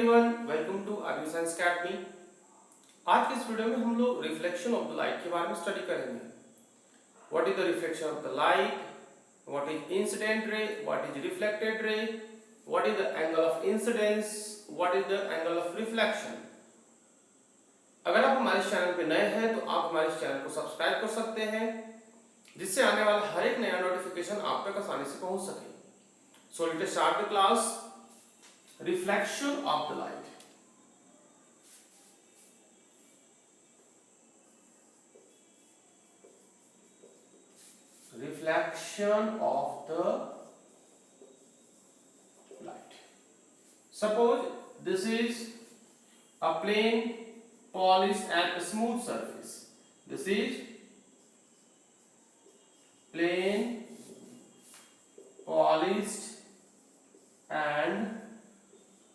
Everyone, welcome to आदिक science academy. आज के इस वीडियो में हम लोग रिफ्लेक्शन ऑफ द लाइट के बारे में स्टडी करेंगे। What is the reflection of the light, what is incident ray, what is reflected ray, what is the angle of incidence, what is the angle of reflection. अगर आप हमारे channel पे नए हैं तो आप हमारे चैनल को सब्सक्राइब कर सकते हैं, जिससे आने वाला हर एक नया नोटिफिकेशन आप तक आसानी से पहुंच सके। So let us start the class. Reflection of the light. Reflection of the light. Suppose this is a plain, polished and smooth surface. This is plain, polished and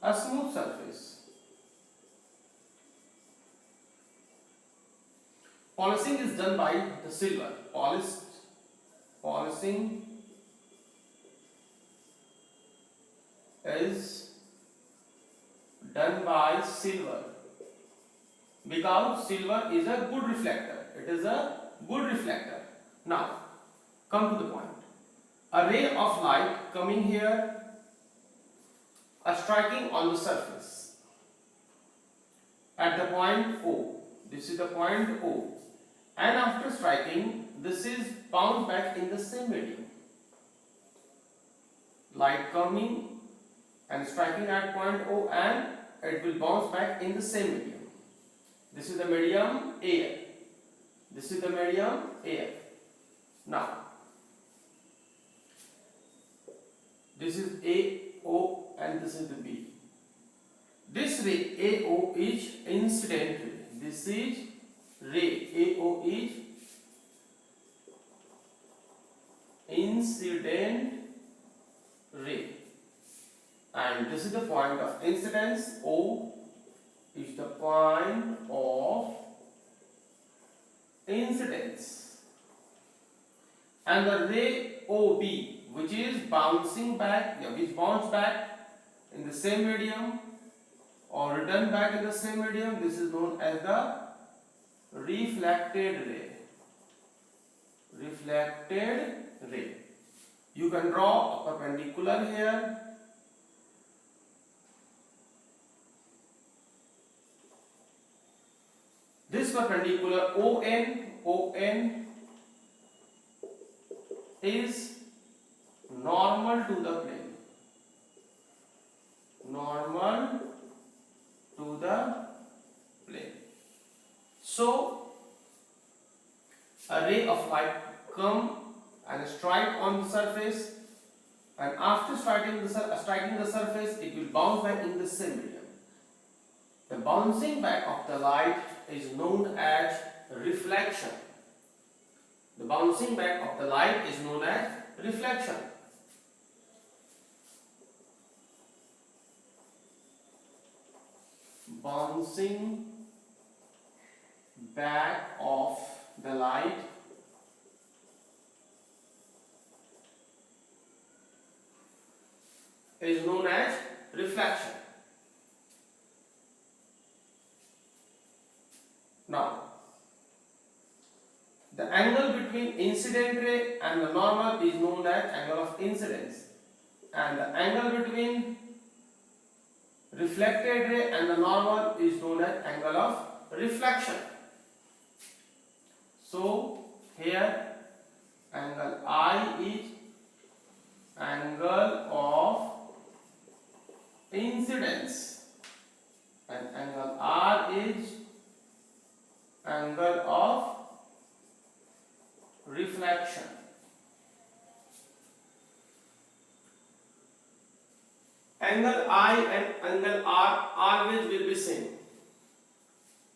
a smooth surface. Polishing is done by the silver. Polishing is done by silver because silver is a good reflector. It is a good reflector. Now, come to the point. A ray of light coming here, striking on the surface at the point O. This is the point O, and after striking, this is bounced back in the same medium. Light coming and striking at point O, and it will bounce back in the same medium. This is the medium air. This is the medium air. Now, this is A, O, and this is the B. This ray AO is incident ray. This is ray AO is incident ray, and this is the point of incidence. O is the point of incidence, and the ray OB, which is bouncing back, which bounced back in the same medium or return back in the same medium, this is known as the reflected ray. Reflected ray. You can draw a perpendicular here. This perpendicular ON is normal to the plane. Normal to the plane. So a ray of light come and strike on the surface, and after striking the surface, it will bounce back in the same medium. The bouncing back of the light is known as reflection. The bouncing back of the light is known as reflection. Bouncing back of the light is known as reflection. Now, the angle between incident ray and the normal is known as angle of incidence, and the angle between reflected ray and the normal is known as angle of reflection. So here angle I is angle of incidence, and angle R is angle of reflection. Angle I and angle R always will be same.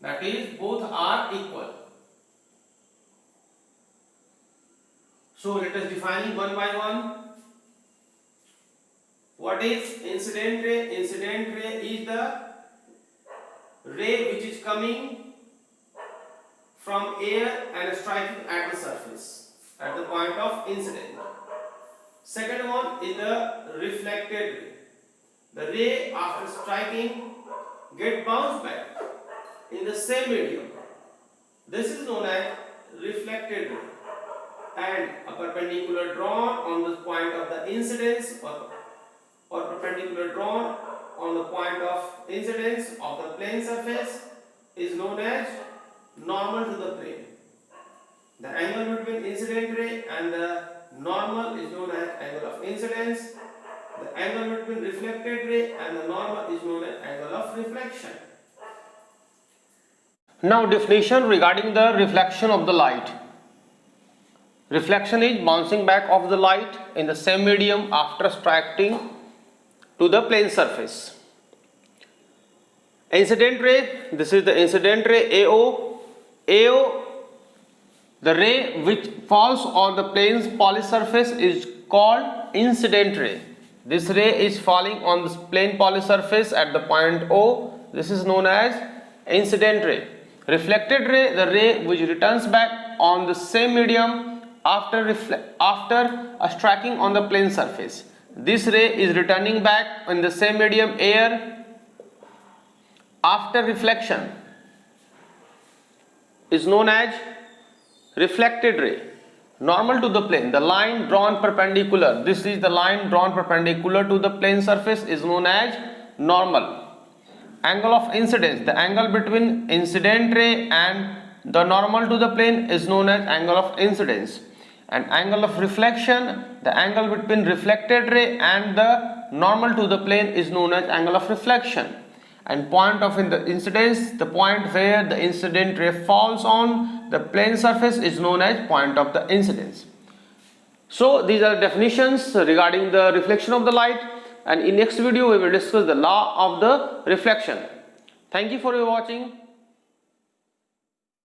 That is, both are equal. So let us define one by one. What is incident ray? Incident ray is the ray which is coming from air and striking at the surface at the point of incident. Second one is the reflected ray. The ray after striking get bounced back in the same medium. This is known as reflected ray. And a perpendicular drawn on the point of the incidence or perpendicular drawn on the point of incidence of the plane surface is known as normal to the plane. The angle between incident ray and the normal is known as angle of incidence. The angle between reflected ray and the normal is known as angle of reflection. Now definition regarding the reflection of the light. Reflection is bouncing back of the light in the same medium after striking to the plane surface. Incident ray, this is the incident ray AO. AO, the ray which falls on the plane's polished surface is called incident ray. This ray is falling on the plane polished surface at the point O. This is known as incident ray. Reflected ray, the ray which returns back on the same medium after striking on the plane surface. This ray is returning back in the same medium air after reflection is known as reflected ray. Normal to the plane, the line drawn perpendicular, this is the line drawn perpendicular to the plane surface is known as normal. Angle of incidence, the angle between incident ray and the normal to the plane is known as angle of incidence. And angle of reflection, the angle between reflected ray and the normal to the plane is known as angle of reflection. And point of the incidence, the point where the incident ray falls on the plane surface is known as point of the incidence. So these are definitions regarding the reflection of the light, and in next video we will discuss the law of the reflection. Thank you for your watching.